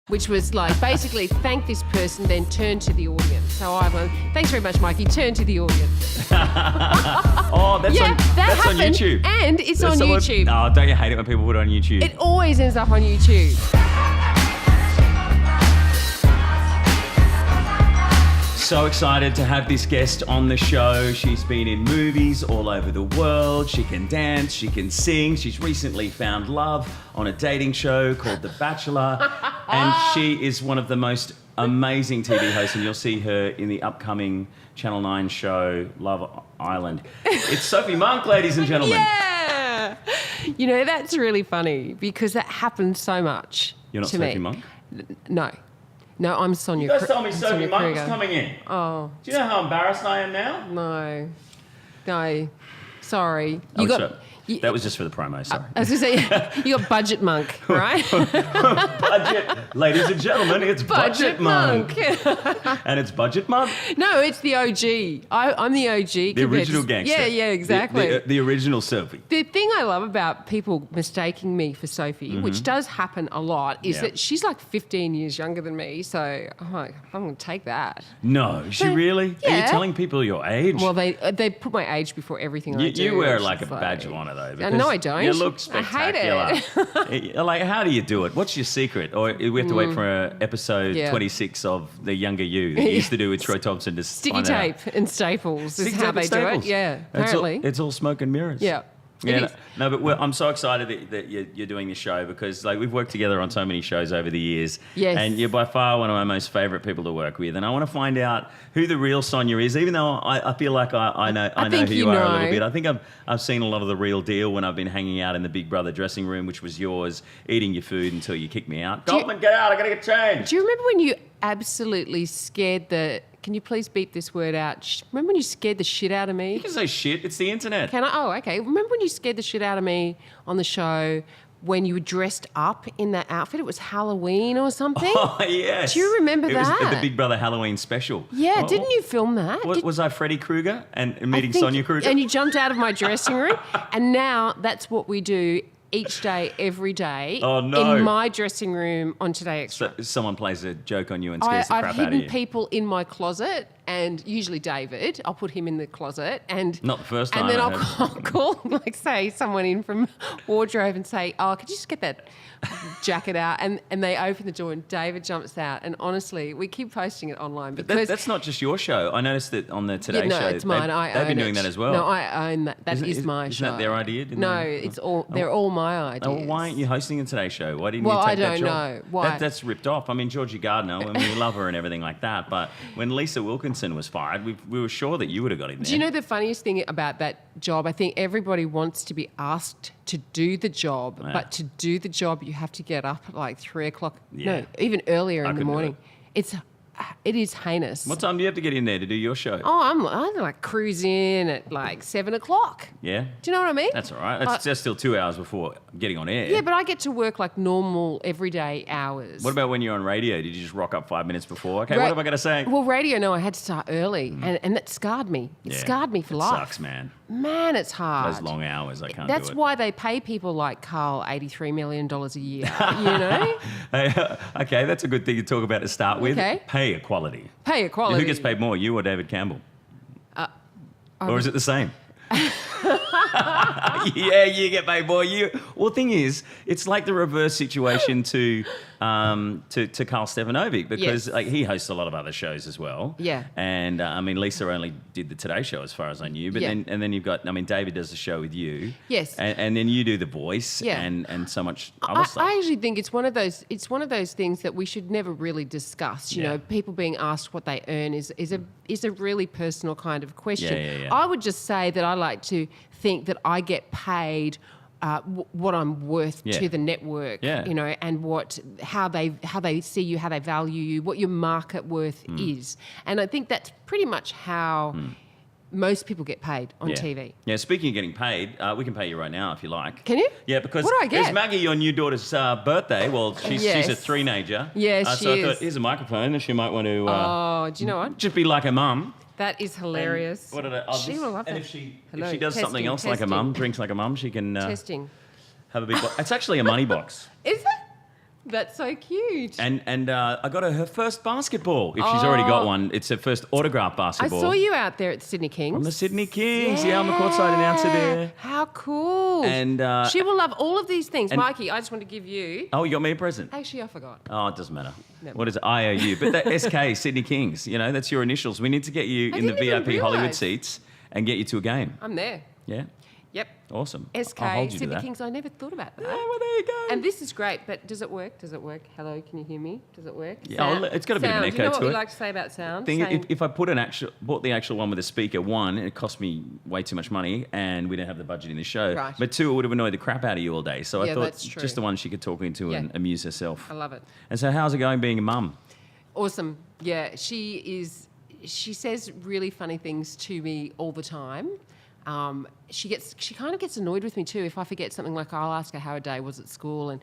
which was like basically thank this person, then turn to the audience. So I went, thanks very much, Mikey, turn to the audience. Oh, that's on YouTube. And it's on YouTube. Oh, don't you hate it when people put it on YouTube? It always ends up on YouTube. So excited to have this guest on the show. She's been in movies all over the world. She can dance, she can sing. She's recently found love on a dating show called The Bachelor. And she is one of the most amazing TV hosts, and you'll see her in the upcoming Channel 9 show, Love Island. It's Sophie Monk, ladies and gentlemen. Yeah! You know, that's really funny because that happens so much. You're not to Sophie me. Monk? No, I'm Sonia You guys told me Sophie Monk was Kruger. coming in. Oh. Do you know how embarrassed I am now? No. Sorry. That was just for the promo, sorry. I was going to say, you got Budget Monk, right? Budget. Ladies and gentlemen, it's Budget Monk. And it's Budget Monk. No, it's the OG. I'm the OG. The original gangster. Yeah, exactly. The original Sophie. The thing I love about people mistaking me for Sophie, which does happen a lot, is that she's like 15 years younger than me. So I'm like, I'm going to take that. No, is she really? Yeah. Are you telling people your age? Well, they put my age before everything I do. You wear like It's a badge of honour, though. No, I don't. You look spectacular. I hate it. Like, how do you do it? What's your secret? Or we have to wait for episode 26 of The Younger You that you used to do with Troy Thompson to Sticky tape and staples is Sticky how tape they and do staples. it. Yeah, apparently. It's all smoke and mirrors. Yeah. Yeah, no, but I'm so excited that you're doing this show because like we've worked together on so many shows over the years. Yes. And you're by far one of my most favourite people to work with. And I want to find out who the real Sonia is, even though I feel like I know who you are a little bit. I think I've seen a lot of the real deal when I've been hanging out in the Big Brother dressing room, which was yours, eating your food until you kicked me out. Goldman, get out, I gotta get changed. Do you remember when you absolutely scared the... Can you please beep this word out? Remember when you scared the shit out of me? You can say shit, it's the internet. Can I? Oh, okay. Remember when you scared the shit out of me on the show when you were dressed up in that outfit? It was Halloween or something. Oh, yes. Do you remember that? It was the Big Brother Halloween special. Yeah, didn't you film that? Was I Freddy Krueger and meeting Sonia Kruger? And you jumped out of my dressing room. And now that's what we do each day, every day. Oh, no. In my dressing room on Today Extra. So someone plays a joke on you and scares the crap out of you. I've hidden people in my closet, and usually David, I'll put him in the closet, and not the first time. And then I'll call, like, say someone in from wardrobe and say, "Oh, could you just get that jacket out?" And they open the door, and David jumps out. And honestly, we keep posting it online because that's not just your show. I noticed that on the Today Show, it's mine. They've been doing that as well. No, I own that. That is my show. Isn't that their idea? They're all my ideas. Oh, why aren't you hosting the Today Show? Why didn't you take that job? Well, I don't know. Why? That's ripped off. I mean, Georgie Gardner, and we love her and everything like that. But when Lisa Wilkinson was fired, we were sure that you would have got in there. Do you know the funniest thing about that job? I think everybody wants to be asked to do the job, but to do the job, you have to get up at like 3 o'clock. Yeah. No, even earlier in the couldn't do morning. It is heinous. What time do you have to get in there to do your show? Oh, I like cruise in at like 7 o'clock. Yeah. Do you know what I mean? That's all right. It's just still 2 hours before getting on air. Yeah, but I get to work like normal everyday hours. What about when you're on radio? Did you just rock up 5 minutes before? Okay, what am I going to say? Well, radio, no, I had to start early, and that scarred me. It scarred me for life. Sucks, man. Man, it's hard. Those long hours, I can't do it. That's why they pay people like Carl $83 million a year, you know? Hey, okay, that's a good thing to talk about to start with. Okay. Pay equality. Pay equality. Who gets paid more, you or David Campbell? Or is it the same? Yeah, you get paid more. Well, the thing is, it's like the reverse situation to Carl Stefanovic because like he hosts a lot of other shows as well. Yeah. And I mean, Lisa only did the Today Show as far as I knew, but then you've got, I mean, David does the show with you. Yes. And then you do The Voice. Yeah. And so much other stuff. I actually think it's one of those things that we should never really discuss. You know, people being asked what they earn is a really personal kind of question. Yeah. I would just say that I like to think that I get paid what I'm worth to the network, you know, and how they see you, how they value you, what your market worth is. And I think that's pretty much how most people get paid on TV. Yeah, speaking of getting paid, we can pay you right now if you like. Can you? Yeah, because what do I get? It's Maggie, your new daughter's birthday. Well, she's a three-nager. Yes, so she I thought, is. here's a microphone and she might want to... do you know what? Just be like her mum. That is hilarious. What did I, She will love that. And if she Hello, does something else like a mum, drinks like a mum, she can testing. have a big box. It's actually a money box. Is it? That's so cute. And I got her first basketball. If she's already got one, it's her first autographed basketball. I saw you out there at Sydney Kings. From the Sydney Kings. Yeah, I'm the courtside announcer there. How cool. And she will love all of these things. Mikey, I just want to give you... Oh, you got me a present? Actually, I forgot. Oh, it doesn't matter. No. What is it? IOU. But that SK, Sydney Kings, that's your initials. We need to get you in the VIP Hollywood seats and get you to a game. I'm there. Yeah? Yep. Awesome. SK, I'll hold you Sydney to that. Kings. I never thought about that. Yeah, well, there you go. And this is great, but does it work? Does it work? Hello, can you hear me? Does it work? Yeah, it's got a bit of an echo to it. Do you know what we like to say about sound? If I bought the actual one with a speaker, one, it cost me way too much money and we don't have the budget in the show. Right. But two, it would have annoyed the crap out of you all day. So I thought that's true. just the one she could talk into and amuse herself. I love it. And so how's it going being a mum? Awesome. Yeah, she says really funny things to me all the time. She kind of gets annoyed with me too if I forget something. Like I'll ask her how her day was at school and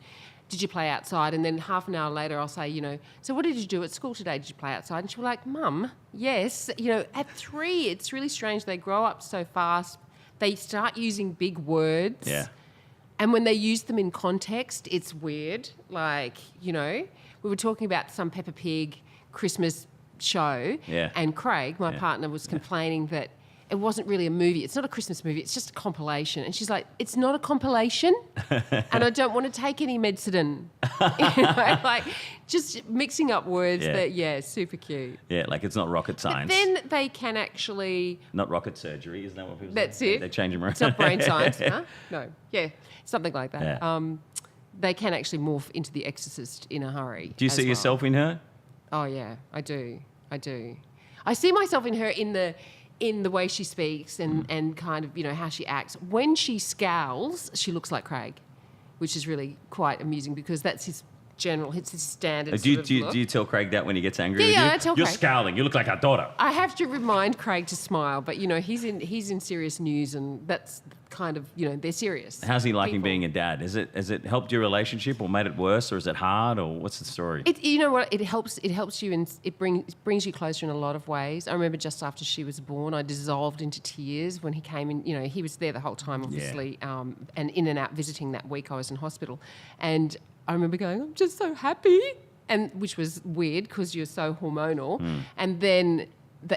did you play outside, and then half an hour later I'll say, so what did you do at school today? Did you play outside? And she'll be like, Mum, yes. At 3, it's really strange. They grow up so fast. They start using big words. Yeah. And when they use them in context, it's weird. Like, we were talking about some Peppa Pig Christmas show, and Craig, my partner, was complaining that it wasn't really a movie. It's not a Christmas movie. It's just a compilation. And she's like, it's not a compilation and I don't want to take any medicine. Like just mixing up words that, super cute. Yeah, like it's not rocket science. But then they can actually... Not rocket surgery, isn't that what people say? That's it. They change them around. It's not brain science, huh? No. Yeah, something like that. Yeah. They can actually morph into The Exorcist in a hurry. Do you see yourself in her? Oh, yeah, I do. I see myself in her in the way she speaks and kind of, how she acts. When she scowls, she looks like Craig, which is really quite amusing because that's his standard Do sort of look. you tell Craig that when he gets angry with you? Yeah, I tell Craig. You're scowling. You look like our daughter. I have to remind Craig to smile, but, he's in serious news and that's kind of, they're serious. How's he liking being a dad? Has it helped your relationship or made it worse, or is it hard, or what's the story? You know what? It helps you and it brings you closer in a lot of ways. I remember just after she was born, I dissolved into tears when he came in. He was there the whole time, obviously, and in and out visiting that week I was in hospital. And I remember going, I'm just so happy, and which was weird because you're so hormonal. And then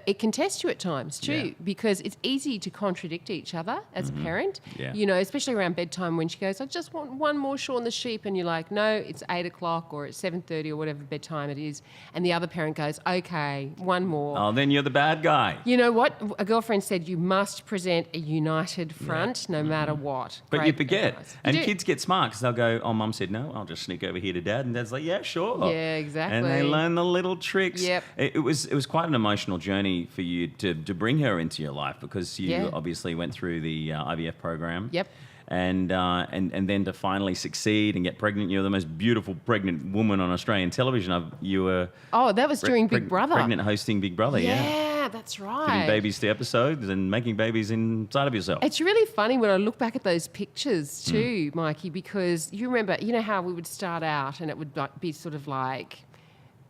it can test you at times too, because it's easy to contradict each other as a parent, especially around bedtime when she goes, I just want one more Shaun the Sheep, and you're like, no, it's 8 o'clock or it's 7:30 or whatever bedtime it is, and the other parent goes, okay, one more. Oh, then you're the bad guy. You know what? A girlfriend said you must present a united front no matter what. But Great you forget. advice. And You do. kids get smart because they'll go, oh, Mum said no, I'll just sneak over here to Dad. And Dad's like, yeah, sure. Yeah, exactly. And they learn the little tricks. Yep. It was quite an emotional journey for you to bring her into your life, because you obviously went through the IVF program. Yep. And then to finally succeed and get pregnant. You're the most beautiful pregnant woman on Australian television. You were... Oh, that was during Big Brother. Pregnant hosting Big Brother, Yeah, that's right. Giving babies to episodes and making babies inside of yourself. It's really funny when I look back at those pictures too, Mikey, because you remember, how we would start out and it would be sort of like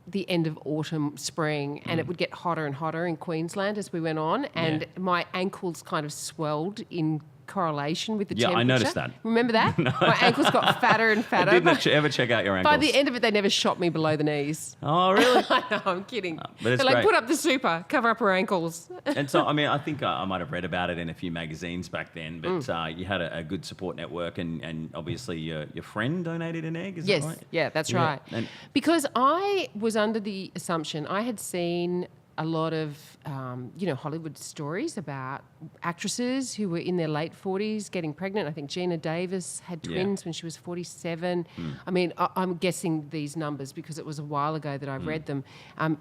the end of autumn, spring, and it would get hotter and hotter in Queensland as we went on, and my ankles kind of swelled in correlation with the temperature. I noticed that. Remember that? No. My ankles got fatter and fatter. I didn't ever check out your ankles. By the end of it, they never shot me below the knees. Oh, really? I know, I'm kidding. But it's They're like, great. put up the super, cover up her ankles. And so, I think I might have read about it in a few magazines back then, but you had a good support network, and obviously your friend donated an egg, is that right? Yeah, that's right. And because I was under the assumption, I had seen a lot of, Hollywood stories about actresses who were in their late 40s getting pregnant. I think Gina Davis had twins when she was 47. I mean, I'm guessing these numbers because it was a while ago that I read them.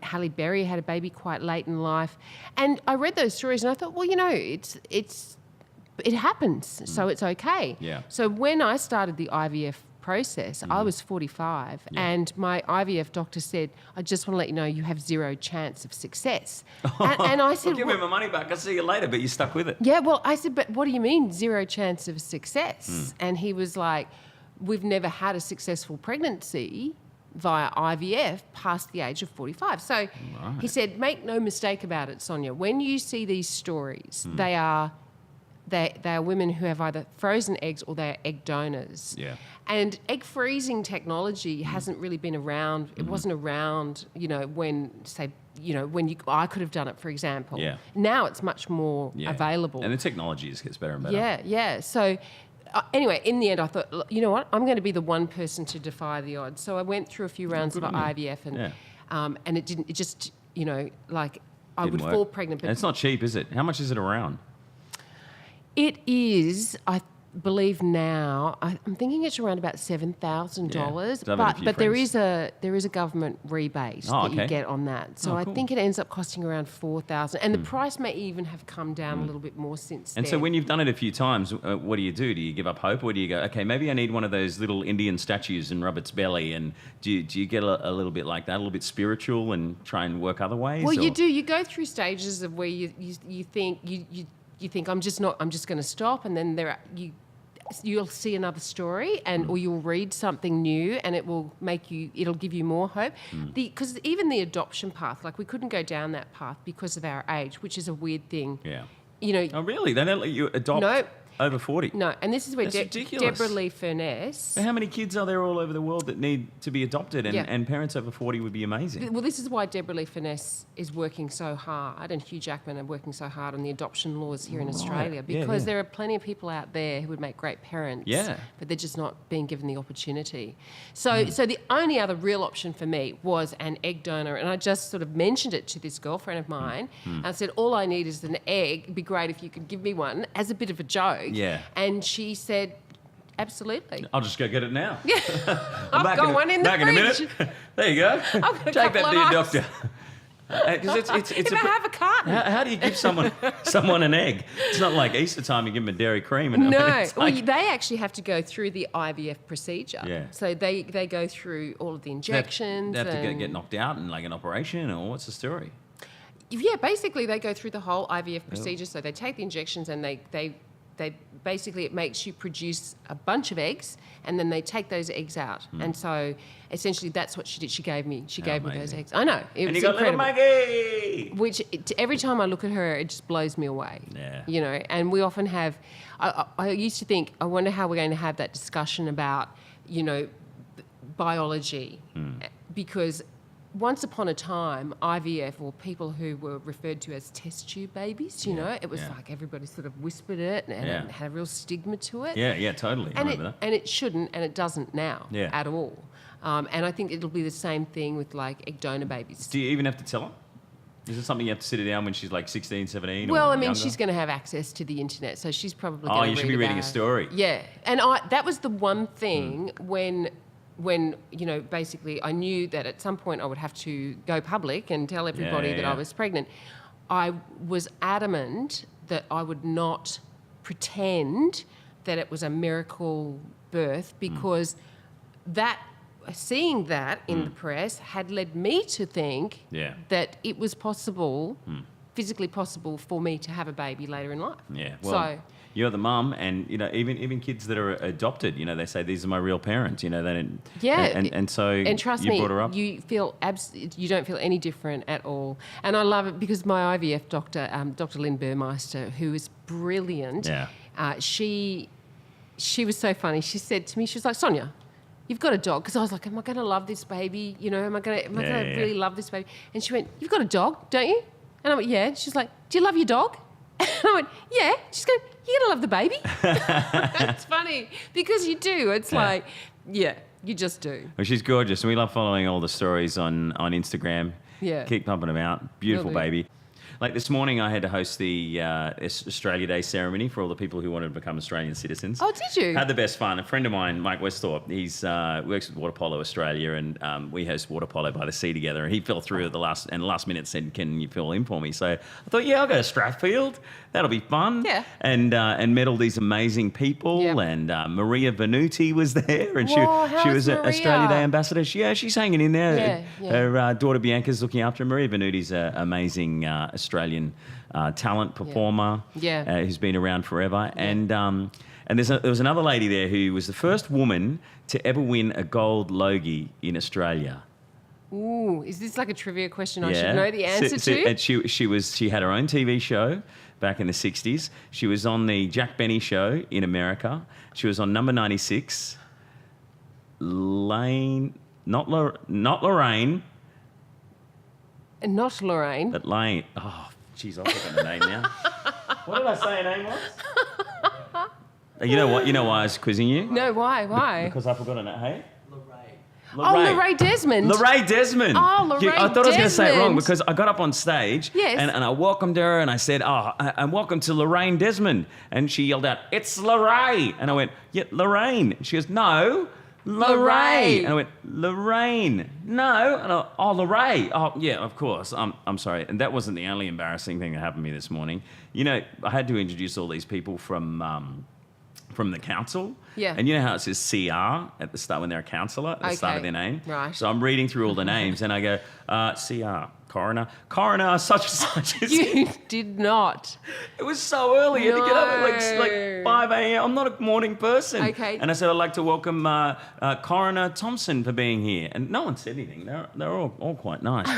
Halle Berry had a baby quite late in life. And I read those stories and I thought, well, it happens, so it's okay. Yeah. So when I started the IVF process, I was 45 and my IVF doctor said, I just want to let you know you have 0 chance of success. And I said, I'll give me my money back. I'll see you later, but you stuck with it. Yeah, well, I said, but what do you mean 0 chance of success? And he was like, we've never had a successful pregnancy via IVF past the age of 45. So he said, make no mistake about it, Sonia. When you see these stories, they are they are women who have either frozen eggs or they're egg donors. Yeah. And egg freezing technology hasn't really been around. It wasn't around, when, say, I could have done it, for example. Yeah. Now it's much more available. And the technology just gets better and better. Yeah. So anyway, in the end, I thought, look, you know what? I'm going to be the one person to defy the odds. So I went through a few rounds of IVF and it didn't, it just, I would fall pregnant. But and it's not cheap, is it? How much is it around? It is, I believe now, I'm thinking it's around about $7,000. But there is a government rebate that you get on that. So I think it ends up costing around $4,000. And the price may even have come down a little bit more since then. And so when you've done it a few times, what do you do? Do you give up hope, or do you go, okay, maybe I need one of those little Indian statues and rub its belly? And do you get a little bit like that, a little bit spiritual, and try and work other ways? Well, you do. You go through stages of where you think you think I'm just going to stop, and then you'll see another story, or you'll read something new, and it'll give you more hope. Because even the adoption path, we couldn't go down that path because of our age, which is a weird thing. Yeah. Oh, really? They don't let you adopt over 40? No, and this is where Deborah Lee Furness... So how many kids are there all over the world that need to be adopted, and parents over 40 would be amazing? Well, this is why Deborah Lee Furness is working so hard, and Hugh Jackman are working so hard on the adoption laws here in Australia, because there are plenty of people out there who would make great parents, but they're just not being given the opportunity. So the only other real option for me was an egg donor, and I just sort of mentioned it to this girlfriend of mine, and I said, all I need is an egg. It'd be great if you could give me one, as a bit of a joke. Yeah. And she said, absolutely. I'll just go get it now. Yeah. I've got one in the fridge. Back in a minute. There you go. Take that to your doctor. If I have a carton. How do you give someone an egg? It's not like Easter time you give them a dairy cream. They actually have to go through the IVF procedure. Yeah. So they go through all of the injections. They have to get knocked out and like an operation, or what's the story? Yeah, basically they go through the whole IVF procedure. So they take the injections and they basically, it makes you produce a bunch of eggs, and then they take those eggs out. And so essentially that's what she did. She gave me those eggs. I know. It was incredible. Got little Maggie! Which every time I look at her, it just blows me away. Yeah. And we often have, I used to think, I wonder how we're going to have that discussion about, biology. Because once upon a time, IVF, or people who were referred to as test tube babies, it was like everybody sort of whispered it, and it had a real stigma to it. Yeah, totally. I remember that. And it shouldn't, and it doesn't now at all. And I think it'll be the same thing with like egg donor babies. Do you even have to tell her? Is it something you have to sit her down when she's like 16, 17? Well, or I mean, younger? she's going to have access to the internet, so she's probably going to read. Oh, you should be reading a story. Yeah, and that was the one thing when basically I knew that at some point I would have to go public and tell everybody that I was pregnant. I was adamant that I would not pretend that it was a miracle birth, because seeing that in the press had led me to think that it was possible, physically possible, for me to have a baby later in life. Yeah, well, you're the mum, and even kids that are adopted, they say these are my real parents. They don't. Yeah, and so and trust you me, brought her up. You feel you don't feel any different at all. And I love it because my IVF doctor, Dr. Lynn Burmeister, who is brilliant. She was so funny. She said to me, she was like, Sonia, you've got a dog. Because I was like, am I going to love this baby? Am I going to really love this baby? And she went, you've got a dog, don't you? And I went, yeah. She's like, do you love your dog? And I went, yeah. She's going, you're going to love the baby? It's funny because you do. It's like, you just do. Well, she's gorgeous, and we love following all the stories on Instagram. Yeah. Keep pumping them out. Beautiful baby. Like this morning, I had to host the Australia Day ceremony for all the people who wanted to become Australian citizens. Oh, did you? Had the best fun. A friend of mine, Mike Westhorpe, he's works with Water Polo Australia, and we host Water Polo by the Sea together. And he fell through at the last minute, said, "Can you fill in for me?" So I thought, I'll go to Strathfield. That'll be fun. Yeah. And met all these amazing people. Yep. And Maria Venuti was there, and Whoa, she was an Maria? Australia Day ambassador. She's hanging in there. Yeah. Her daughter Bianca's looking after her. Maria Venuti's an amazing Australian talent performer who's been around forever. Yeah. And there was another lady there who was the first woman to ever win a gold Logie in Australia. Ooh, is this like a trivia question I should know the answer to? And she had her own TV show back in the 60s. She was on the Jack Benny show in America. She was on number 96. Lorraine. Not Lorraine. But Lane. Oh, jeez, I've forgotten the name now. What did I say her name was? You know what? You know why I was quizzing you? No, why? Because I've forgotten it, hey? Lorraine Desmond. Lorraine Desmond. Oh, Lorraine I thought I was going to say it wrong because I got up on stage and I welcomed her and I said, and welcome to Lorraine Desmond. And she yelled out, it's Lorraine. And I went, yeah, Lorraine. And she goes, no, Lorraine. And I went, Lorraine. No. And Lorraine. Oh, yeah, of course. I'm sorry. And that wasn't the only embarrassing thing that happened to me this morning. You know, I had to introduce all these people from the council. Yeah. And you know how it says CR at the start when they're a councillor at the start of their name? Right. So I'm reading through all the names and I go, CR, coroner, such and such. You did not. It was so early. You had to get up at like 5 a.m. I'm not a morning person. Okay. And I said, I'd like to welcome Coroner Thompson for being here. And no one said anything. They're all quite nice.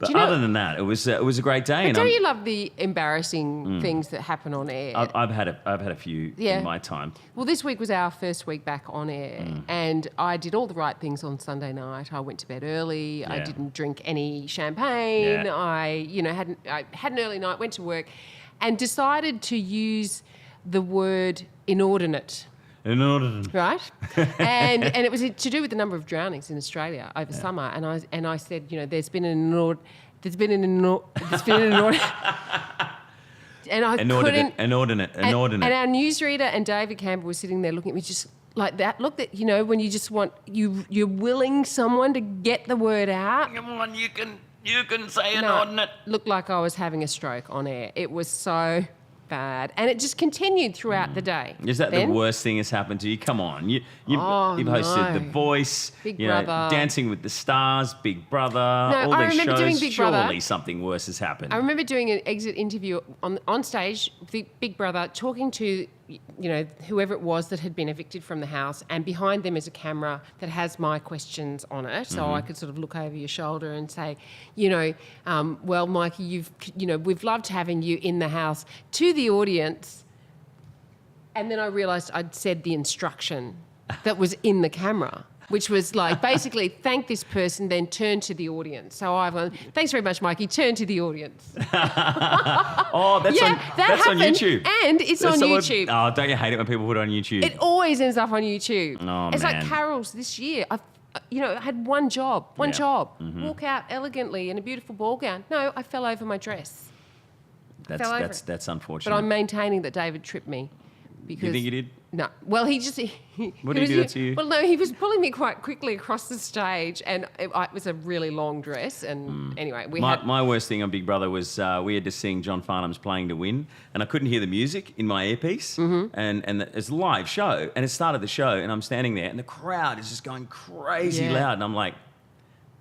But other than that, it was a great day. But don't you love the embarrassing things that happen on air? I've had a few in my time. Well, this week was our first week back on air, and I did all the right things on Sunday night. I went to bed early. Yeah. I didn't drink any champagne. Yeah. I had an early night. Went to work, and decided to use the word inordinate. Right? and it was to do with the number of drownings in Australia over summer. And I said, you know, there's been an inordinate. And I couldn't. Inordinate. And our newsreader and David Campbell was sitting there looking at me just like that. Look, that you know, when you just want you're willing someone to get the word out. Come on, you can say inordinate. Looked like I was having a stroke on air. It was so bad, and it just continued throughout the day. Is that the worst thing that's happened to you? Come on, you've hosted The Voice, Big Brother, Dancing with the Stars, Big Brother, all these shows. Doing Big Brother. Surely something worse has happened. I remember doing an exit interview on stage, Big Brother, talking to whoever it was that had been evicted from the house, and behind them is a camera that has my questions on it, so I could sort of look over your shoulder and say, well, Mikey, we've loved having you in the house, to the audience. And then I realised I'd said the instruction that was in the camera, which was like, basically, thank this person, then turn to the audience. So I've gone, thanks very much, Mikey, turn to the audience. That's on YouTube. And it's on YouTube. Oh, don't you hate it when people put it on YouTube? It always ends up on YouTube. Oh, it's like Carol's this year. I had one job, walk out elegantly in a beautiful ball gown. No, I fell over my dress. That's unfortunate. But I'm maintaining that David tripped me. Because, you think he did? No. Well, he What did he do that to you? Well, no, he was pulling me quite quickly across the stage, and it was a really long dress. And anyway, my worst thing on Big Brother was we had to sing John Farnham's "Playing to Win," and I couldn't hear the music in my earpiece. And it's a live show, and it started the show, and I'm standing there, and the crowd is just going crazy loud, and I'm like,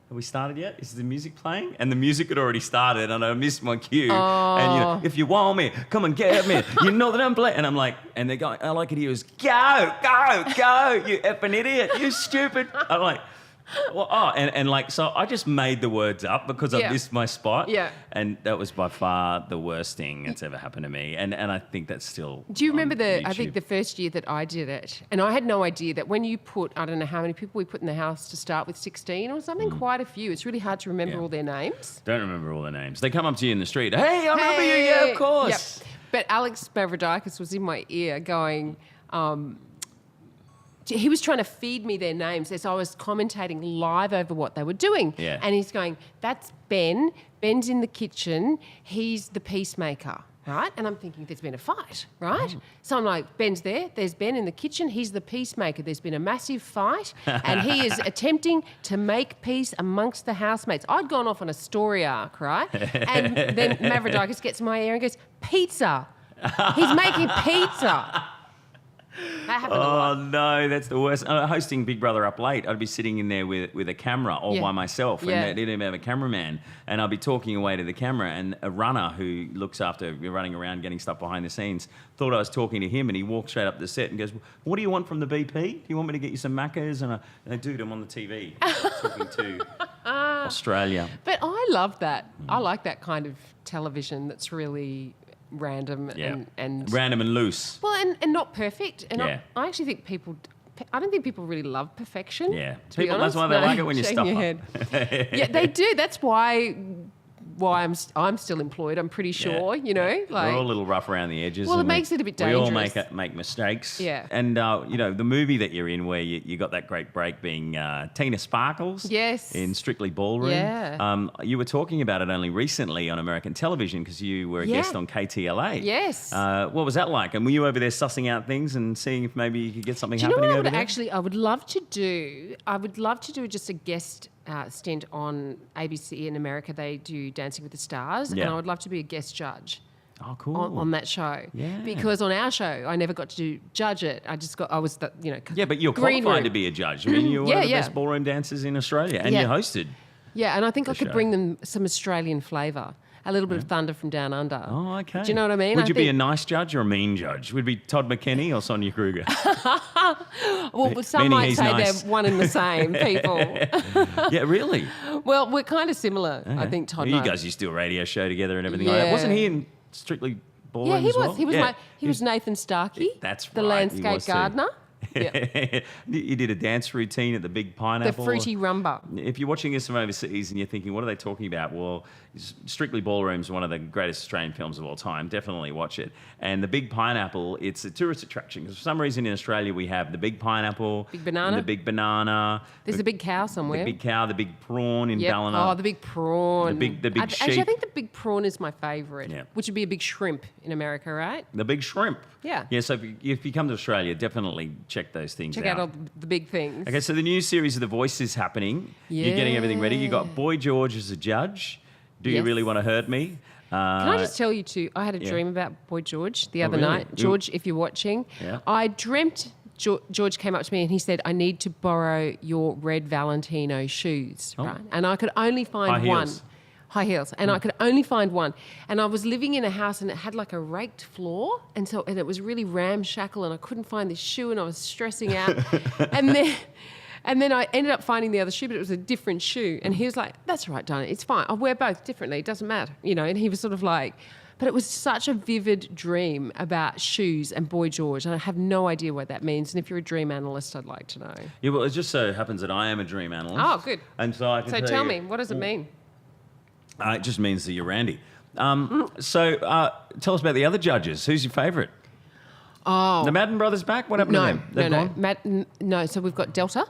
have we started yet? Is the music playing? And the music had already started, and I missed my cue. Oh. And if you want me, come and get me. You know that I'm playing. And I'm like, and they're going, all I could hear was, go, you effing idiot, you stupid. I'm like, so I just made the words up because I missed my spot. Yeah. And that was by far the worst thing that's ever happened to me. And I think that's still. Do you remember YouTube. I think the first year that I did it, and I had no idea that when you put, I don't know how many people we put in the house to start with, 16 or something, quite a few. It's really hard to remember all their names. Don't remember all their names. They come up to you in the street. Hey, I remember you. Yeah, of course. Yep. But Alex Mavrodakis was in my ear going, he was trying to feed me their names as I was commentating live over what they were doing. Yeah. And he's going, that's Ben. Ben's in the kitchen. He's the peacemaker, right? And I'm thinking, there's been a fight, right? So I'm like, Ben's there. There's Ben in the kitchen. He's the peacemaker. There's been a massive fight, and he is attempting to make peace amongst the housemates. I'd gone off on a story arc, right? And then Mavrodakis gets in my ear and goes, pizza. He's making pizza. That happened a lot. Oh, no, that's the worst. Hosting Big Brother Up Late, I'd be sitting in there with a camera all by myself, and they didn't even have a cameraman, and I'd be talking away to the camera, and a runner who looks after running around getting stuff behind the scenes thought I was talking to him, and he walked straight up the set and goes, "What do you want from the BP? Do you want me to get you some Maccas?" And I dude, I'm on the TV talking to Australia. But I love that. I like that kind of television that's really random and random and loose. Well, and not perfect. And I actually think I don't think people really love perfection. Yeah, to be honest. That's why they like it when you stuff up. Yeah, they do. That's why I'm still employed. I'm pretty sure. You know, like we're all a little rough around the edges. Well, it makes it a bit dangerous. We all make mistakes. Yeah. And the movie that you're in, where you got that great break, being Tina Sparkles. Yes. In Strictly Ballroom. Yeah. You were talking about it only recently on American television because you were a guest on KTLA. Yes. What was that like? And were you over there sussing out things and seeing if maybe you could get something happening over there? Actually, I would love to do just a guest stint on ABC in America. They do Dancing with the Stars, and I would love to be a guest judge. Oh, cool. On that show. Yeah. Because on our show, I never got to judge it. I was the, Yeah, but you're qualified to be a judge. I mean, you were one of the best ballroom dancers in Australia, and you hosted. Yeah, and I think I could bring them some Australian flavour. A little bit of thunder from down under. Oh, okay. Do you know what I mean? Would you be a nice judge or a mean judge? Would it be Todd McKenney or Sonia Kruger? Well, some might say nice. They're one and the same people. Yeah, really? Well, we're kind of similar, I think, Todd. You guys used to do a radio show together and everything like that. Wasn't he in Strictly Ballroom he as well? was. He was Nathan Starkey. That's right. The landscape gardener. Yeah. You did a dance routine at the Big Pineapple. The Fruity Rumba. If you're watching this from overseas and you're thinking, what are they talking about? Well, Strictly Ballroom is one of the greatest Australian films of all time. Definitely watch it. And the Big Pineapple, it's a tourist attraction because for some reason in Australia we have the Big Pineapple, Big Banana, the Big Banana. There's a big cow somewhere. The big cow, the big prawn in Ballina. Oh, the big prawn. The big sheep. Actually, I think the big prawn is my favourite, Yeah. which would be a big shrimp in America, right? The big shrimp. Yeah. Yeah, so if you come to Australia, definitely check those things out. Check out all the big things. Okay, so the new series of The Voice is happening. Yeah. You're getting everything ready. You got Boy George as a judge. Do you really want to hurt me? Can I just tell you too, I had a dream about Boy George the other night. George, if you're watching, I dreamt George came up to me and he said, "I need to borrow your red Valentino shoes." Right? And I could only find one. High heels. And I could only find one. And I was living in a house and it had like a raked floor. And it was really ramshackle and I couldn't find this shoe and I was stressing out. And then I ended up finding the other shoe, but it was a different shoe. And he was like, "That's all right, Diana, it's fine. I'll wear both differently. It doesn't matter." And he was sort of like, but it was such a vivid dream about shoes and Boy George. And I have no idea what that means. And if you're a dream analyst, I'd like to know. Yeah, well, it just so happens that I am a dream analyst. Oh, good. And so I can tell me, what does it mean? It just means that you're Randy. So tell us about the other judges. Who's your favourite? Oh. The Madden brothers back? What happened to them? No. So we've got Delta.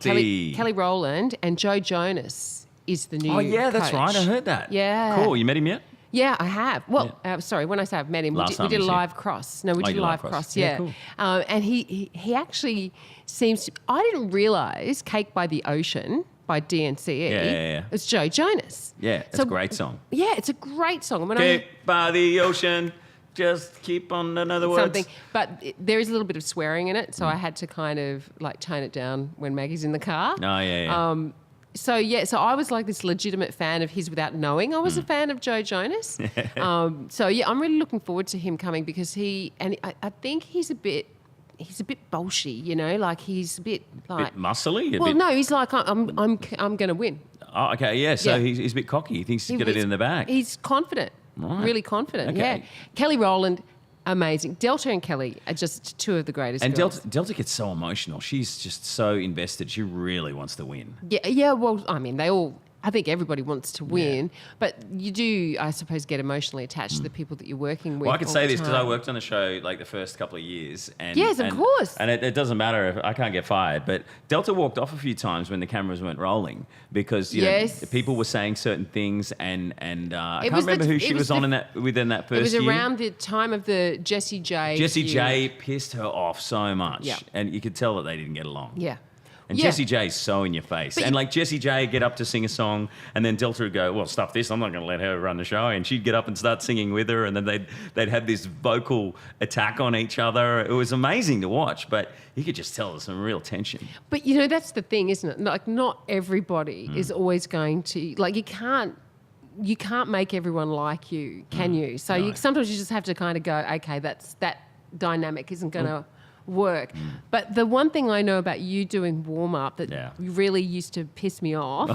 Kelly Rowland and Joe Jonas is the new yeah, that's coach. right. I heard that. Yeah. Cool. You met him yet? Yeah, I have. Well, sorry, when I say I've met him, we did a live cross. No, we did a live cross. Yeah. Cool. And he actually seems to... I didn't realise Cake by the Ocean by DNCE. Yeah. It's Joe Jonas. Yeah, it's a great song. Yeah, it's a great song. Cake by the Ocean... Just keep on another word. But there is a little bit of swearing in it, so I had to kind of like tone it down when Maggie's in the car. Oh, yeah. So I was like this legitimate fan of his without knowing I was a fan of Joe Jonas. So I'm really looking forward to him coming because I think he's a bit bolshy, like he's a bit like... A bit muscly? No, he's like, I'm going to win. Oh, okay, yeah. So he's a bit cocky. He thinks he's got it in the bag. He's confident. Right. Really confident, yeah. Kelly Rowland, amazing. Delta and Kelly are just two of the greatest girls. Delta gets so emotional. She's just so invested. She really wants to win. Yeah. Well, I mean, I think everybody wants to win, but you do, I suppose, get emotionally attached to the people that you're working with. Well, I can say this because I worked on the show like the first couple of years. And, yes, of course. And it doesn't matter if I can't get fired, but Delta walked off a few times when the cameras weren't rolling because people were saying certain things, and I can't remember who she was on within that first year. It was around the time of the Jessie J. Jessie J pissed her off so much, and you could tell that they didn't get along. Yeah. And Jessie J's so in your face. And like Jessie J get up to sing a song and then Delta would go, well, stuff this, I'm not going to let her run the show. And she'd get up and start singing with her and then they'd have this vocal attack on each other. It was amazing to watch, but you could just tell there's some real tension. But, that's the thing, isn't it? Like, not everybody is always going to, like, you can't make everyone like you, can you? So sometimes you just have to kind of go, okay, that dynamic isn't going to work. But the one thing I know about you doing warm-up that really used to piss me off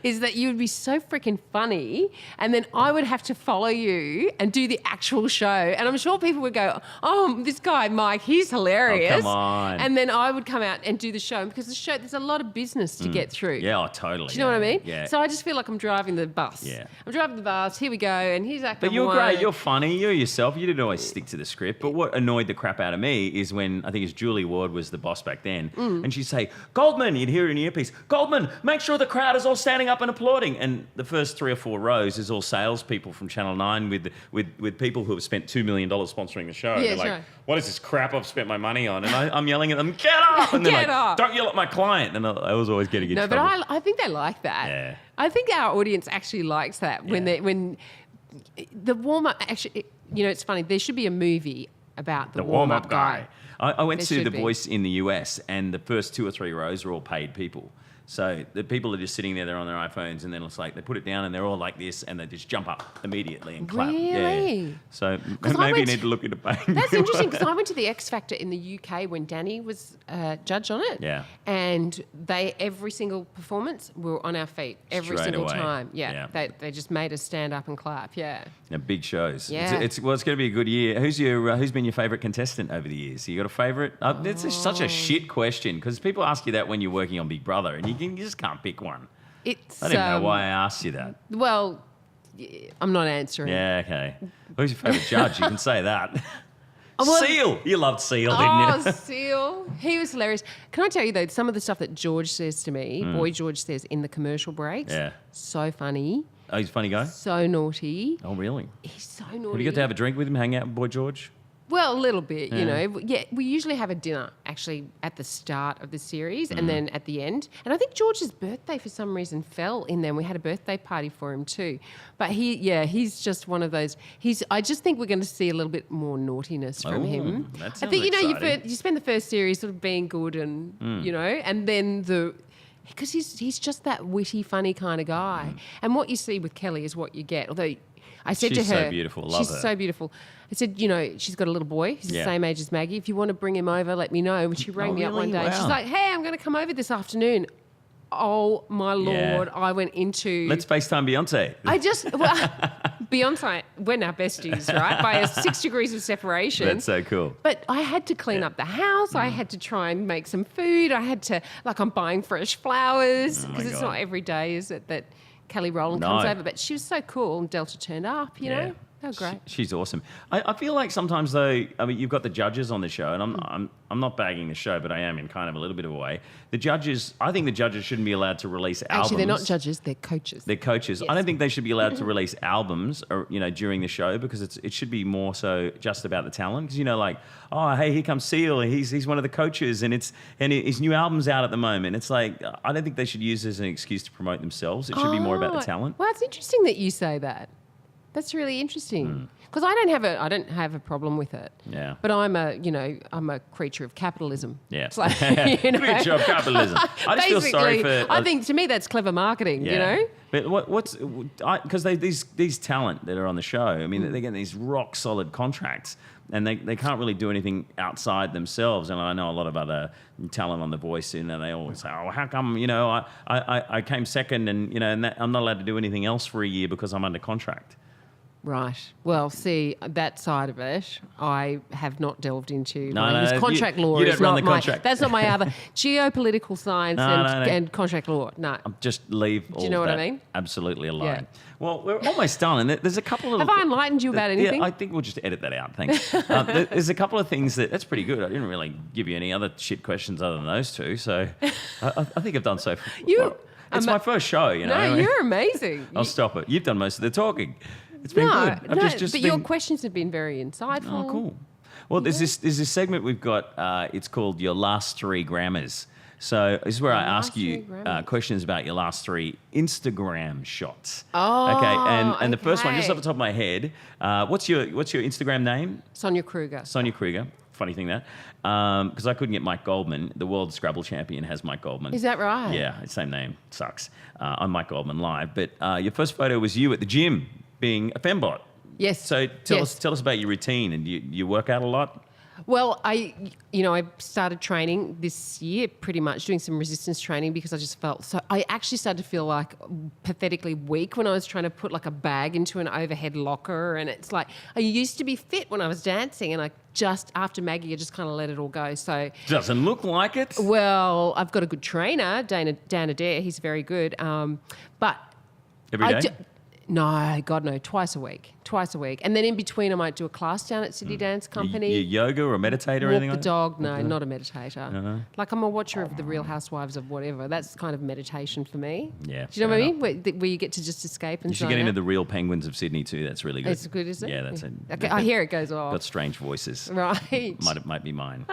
is that you would be so freaking funny and then I would have to follow you and do the actual show. And I'm sure people would go, oh, this guy, Mike, he's hilarious. Oh, come on. And then I would come out and do the show because the show, there's a lot of business to get through. Yeah, totally. Do you know what I mean? Yeah. So I just feel like I'm driving the bus. Yeah. I'm driving the bus, here we go, and here's Act But you're one. great, you're funny, you're yourself. You didn't always stick to the script. But what annoyed the crap out of me is when, I think it's Julie Ward was the boss back then, and she'd say, Goldman, you'd hear it in the earpiece, Goldman, make sure the crowd is all standing up and applauding. And the first 3 or 4 rows is all salespeople from Channel 9 with people who have spent $2 million sponsoring the show. Yeah, They're like, sure. what is this crap I've spent my money on? And I'm yelling at them, get up! And they're Get like, up. don't yell at my client. And I was always getting in trouble. No, but I think they like that. Yeah. I think our audience actually likes that when the warm-up, actually, it's funny, there should be a movie about the warm-up guy. I went There to The should be. Voice in the US and the first 2 or 3 rows are all paid people. So the people are just sitting there, they're on their iPhones, and then it's like they put it down and they're all like this and they just jump up immediately and clap. Really? Yeah. So 'Cause I maybe you went need to look into paying. That's interesting because I went to the X Factor in the UK when Danny was judge on it. Yeah. And every single performance, we were on our feet every Straight single away. time. Yeah. They just made us stand up and clap. Yeah. Yeah, big shows. Yeah. It's going to be a good year. Who's been your favourite contestant over the years? You got a favourite? It's such a shit question because people ask you that when you're working on Big Brother and you just can't pick one. I don't even know why I asked you that. Well, I'm not answering. Yeah, okay. Who's your favourite judge? You can say that. Well, Seal. You loved Seal, didn't you? Oh, Seal. He was hilarious. Can I tell you, though, some of the stuff that George says to me, Boy George says in the commercial breaks, so funny. Oh, he's a funny guy? So naughty. Oh, really? He's so naughty. Have you got to have a drink with him, hang out with Boy George? Well, a little bit, Yeah, we usually have a dinner, actually, at the start of the series and then at the end. And I think George's birthday, for some reason, fell in there. We had a birthday party for him too. But he's just one of those. I just think we're going to see a little bit more naughtiness from him. That sounds I think, exciting. you spend the first series sort of being good and, and then because he's just that witty, funny kind of guy. And what you see with Kelly is what you get. Although I said She's to her, so beautiful. Love her. She's so beautiful. I said, she's got a little boy. He's the same age as Maggie. If you want to bring him over, let me know. And she rang me up one day. Wow. She's like, hey, I'm going to come over this afternoon. Oh, my Lord. I went into... Let's FaceTime Beyonce. Beyonce, we're now besties, right? By 6 degrees of separation. That's so cool. But I had to clean up the house. I had to try and make some food. I had to, I'm buying fresh flowers because it's not every day, is it, that Kelly Rowland comes over. But she was so cool and Delta turned up, you know. They were great. She's awesome. I feel like sometimes though, I mean, you've got the judges on the show, and I'm not bagging the show, but I am in kind of a little bit of a way. I think the judges shouldn't be allowed to release albums. Actually, they're not judges; they're coaches. They're coaches. Yes. I don't think they should be allowed to release albums, during the show because it should be more so just about the talent. Because oh hey, here comes Seal. He's one of the coaches, and his new album's out at the moment. It's like I don't think they should use it as an excuse to promote themselves. It should be more about the talent. Well, it's interesting that you say that. That's really interesting because I don't have a problem with it. Yeah. But I'm a creature of capitalism. Yeah. It's like, creature of capitalism. I just feel sorry for. I think to me that's clever marketing. Yeah. But because these talent that are on the show, I mean, they're getting these rock solid contracts, and they can't really do anything outside themselves. And I know a lot of other talent on The Voice, they always say, "Oh, how come I came second, and I'm not allowed to do anything else for a year because I'm under contract." Right. Well, see, that side of it, I have not delved into. No, contract law. You don't is run not the contract. That's not my other geopolitical science and contract law. No. Just leave all Do you know what I that mean? absolutely alone. Yeah. Well, we're almost done, and there's a couple of... Have I enlightened you about anything? Yeah, I think we'll just edit that out, thanks. There's a couple of things that's pretty good. I didn't really give you any other shit questions other than those two, so I think I've done so... It's my first show, No, you're amazing. I'll stop it. You've done most of the talking. It's been good. But your questions have been very insightful. Oh, cool. Well, there's this segment we've got. It's called Your Last 3 Grammars. So this is where I ask last you 3 Grammys. questions about your last 3 Instagram shots. Oh, okay. And the first one, just okay. off the top of my head, what's your Instagram name? Sonia Kruger. Sonia Kruger. Funny thing that. Because I couldn't get Mike Goldman. The world Scrabble champion has Mike Goldman. Is that right? Yeah, same name. Sucks. I'm Mike Goldman live. But your first photo was you at the gym being a fembot. Yes. So tell us about your routine. And you work out a lot? Well, I started training this year pretty much, doing some resistance training because I just felt so. I actually started to feel like pathetically weak when I was trying to put like a bag into an overhead locker. And it's like, I used to be fit when I was dancing, and I just, after Maggie, I just kind of let it all go. So doesn't look like it. Well, I've got a good trainer, Dan Adair. He's very good. But every day? No, God, no, twice a week. And then in between, I might do a class down at City Dance Company. You yoga or meditate or anything Walk like the that? dog. No, not a meditator. Like, I'm a watcher of the Real Housewives of whatever. That's kind of meditation for me. Yeah. Do you know what I mean? Where you get to just escape and you should get into the Real Penguins of Sydney too. That's really good. It's good, is it? Yeah, that's it. Okay, I hear it goes off. Got strange voices. Right. Might be mine.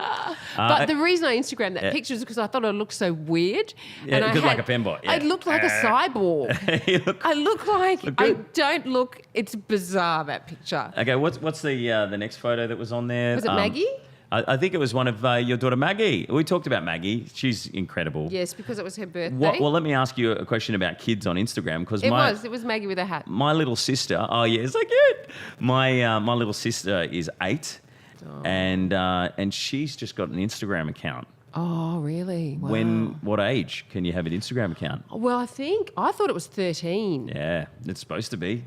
But the reason I Instagrammed that picture is because I thought I looked so weird. Yeah, and like a fembot. Yeah. I looked like a cyborg. I look like I don't look. It's bizarre, that picture. Okay, what's the next photo that was on there? Was it Maggie? I think it was one of your daughter Maggie. We talked about Maggie. She's incredible. Yes, because it was her birthday. Well, let me ask you a question about kids on Instagram, because it was Maggie with a hat. My little sister. Oh yeah, it's so cute. My little sister is 8, and she's just got an Instagram account. Oh, really? Wow. What age can you have an Instagram account? Well, I thought it was 13. Yeah, it's supposed to be.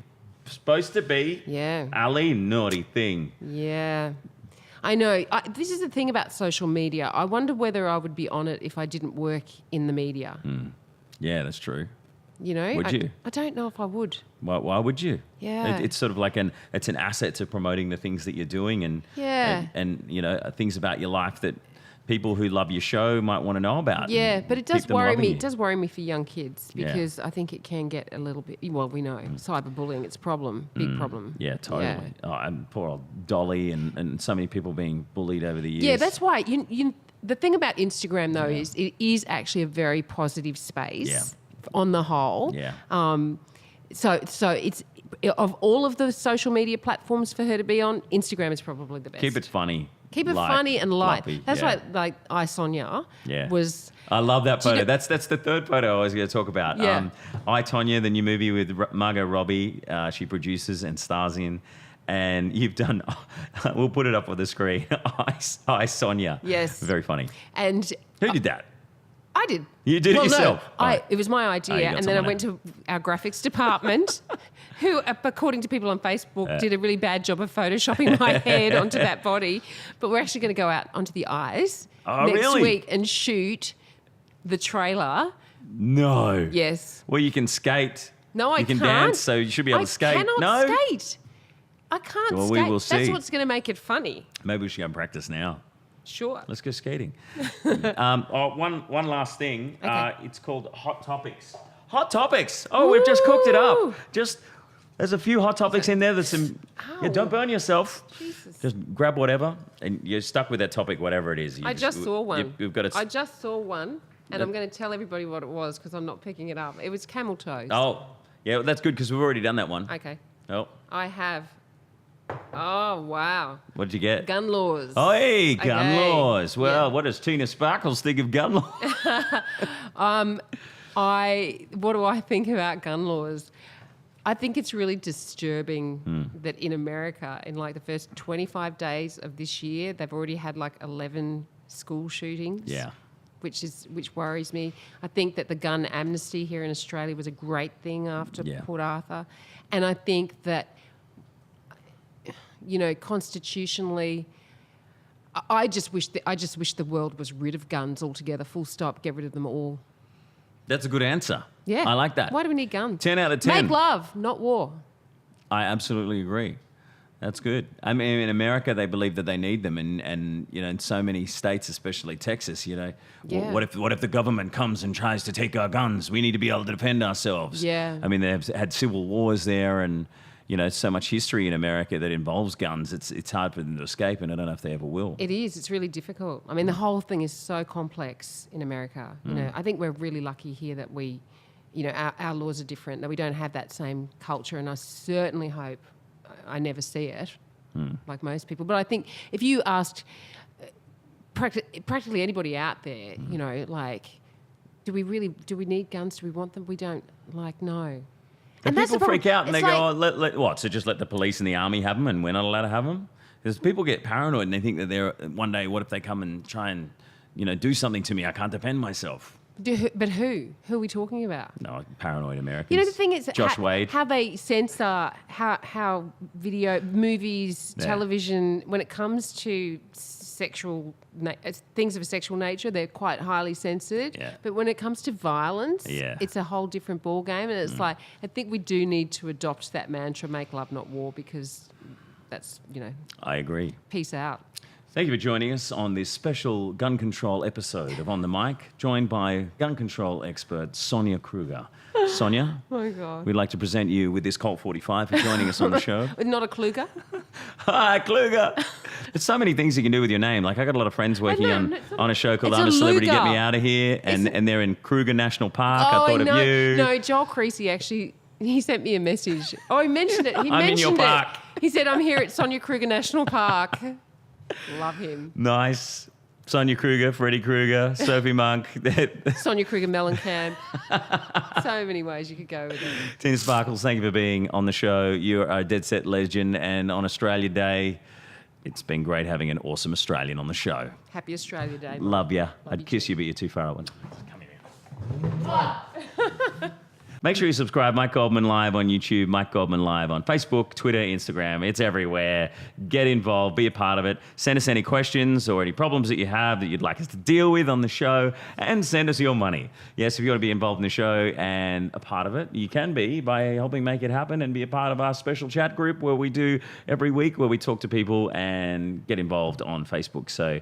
Yeah. Ali, naughty thing. Yeah. I know. This is the thing about social media. I wonder whether I would be on it if I didn't work in the media. Yeah, that's true. You know? Would you? I don't know if I would. Why would you? Yeah. It's sort of like it's an asset to promoting the things that you're doing and things about your life that people who love your show might want to know about. Yeah, but it does worry me. You. It does worry me for young kids because I think it can get a little bit. Well, we know cyberbullying. It's a problem, big problem. Yeah, totally. Yeah. Oh, and poor old Dolly and so many people being bullied over the years. Yeah, that's why. The thing about Instagram though is it is actually a very positive space on the whole. Yeah. So it's of all of the social media platforms for her to be on, Instagram is probably the best. Keep it funny. Keep it funny and light. Fluffy, That's why, like, I, Sonia, was... I love that photo. That's the third photo I was going to talk about. Yeah. I, Tonya, the new movie with Margot Robbie, she produces and stars in. And you've done... we'll put it up on the screen. I, Sonia. Yes. Very funny. And... Who did that? I did. You did it yourself? No, it was my idea, and then I went to our graphics department, who, according to people on Facebook, did a really bad job of photoshopping my head onto that body. But we're actually going to go out onto the ice next week and shoot the trailer. No. Yes. Well, you can skate. No, I can't. You can dance, so you should be able to skate. I cannot skate. I can't skate. We will see. That's what's going to make it funny. Maybe we should go and practice now. Sure. Let's go skating. One last thing. Okay. It's called Hot Topics. Hot Topics. Oh, we've just cooked it up. There's a few hot topics in there. There's some. Yeah, don't burn yourself. Jesus. Just grab whatever, and you're stuck with that topic, whatever it is. I just saw one. You've got to. I just saw one, and I'm going to tell everybody what it was because I'm not picking it up. It was camel toes. Oh, yeah, well, that's good because we've already done that one. Okay. Oh. I have. Oh, wow. What did you get? Gun laws. Oh, hey, gun laws. Well, Yeah. what does Tina Sparkles think of gun laws? What do I think about gun laws? I think it's really disturbing that in America, in like the first 25 days of this year, they've already had like 11 school shootings. Yeah. Which worries me. I think that the gun amnesty here in Australia was a great thing after Port Arthur, and I think that constitutionally, I just wish the world was rid of guns altogether. Full stop. Get rid of them all. That's a good answer. Yeah, I like that. Why do we need guns? 10 out of 10. Make love, not war. I absolutely agree. That's good. I mean, in America, they believe that they need them, and in so many states, especially Texas, what if the government comes and tries to take our guns? We need to be able to defend ourselves. Yeah. I mean, they've had civil wars there, and so much history in America that involves guns. It's hard for them to escape, and I don't know if they ever will. It is. It's really difficult. I mean, the whole thing is so complex in America. I think we're really lucky here that we, our laws are different, that we don't have that same culture, and I certainly hope I never see it like most people. But I think if you asked practically anybody out there, do we need guns? Do we want them? We don't. No. And people freak out and they go, what? So just let the police and the army have them and we're not allowed to have them? Because people get paranoid and they think that one day, what if they come and try and, do something to me? I can't defend myself. But who? Who are we talking about? No, paranoid Americans. The thing is, Josh Wade. How they censor, how video, movies, television, when it comes to things of a sexual nature, they're quite highly censored. Yeah. But when it comes to violence, it's a whole different ball game. And it's I think we do need to adopt that mantra, make love, not war, because that's, I agree. Peace out. Thank you for joining us on this special gun control episode of On the Mic, joined by gun control expert Sonia Kruger. Sonia, oh my God, we'd like to present you with this Colt 45 for joining us on the show. Not a Kluger? Hi, Kruger. There's so many things you can do with your name. I got a lot of friends working on a show called I'm a Celebrity, Get Me Out of Here, and they're in Kruger National Park. I thought of you. No, Joel Creasy actually, he sent me a message. Oh, he mentioned it. I'm in your park. He said, I'm here at Sonia Kruger National Park. Love him. Nice. Sonia Kruger, Freddie Kruger, Sophie Monk. Sonia Kruger Mellencamp. So many ways you could go with it. Tina Sparkles, thank you for being on the show. You are a dead set legend, and on Australia Day, it's been great having an awesome Australian on the show. Happy Australia Day. Love you. I'd kiss you, but you're too far away. Come here. Make sure you subscribe. Mike Goldman Live on YouTube, Mike Goldman Live on Facebook, Twitter, Instagram. It's everywhere. Get involved. Be a part of it. Send us any questions or any problems that you have that you'd like us to deal with on the show, and send us your money. Yes, if you want to be involved in the show and a part of it, you can be by helping make it happen and be a part of our special chat group where we do every week, where we talk to people and get involved on Facebook. So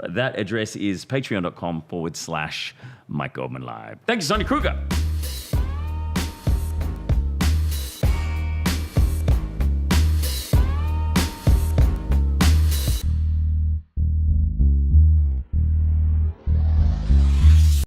that address is patreon.com/Mike Goldman Live. Thank you, Sonia Kruger.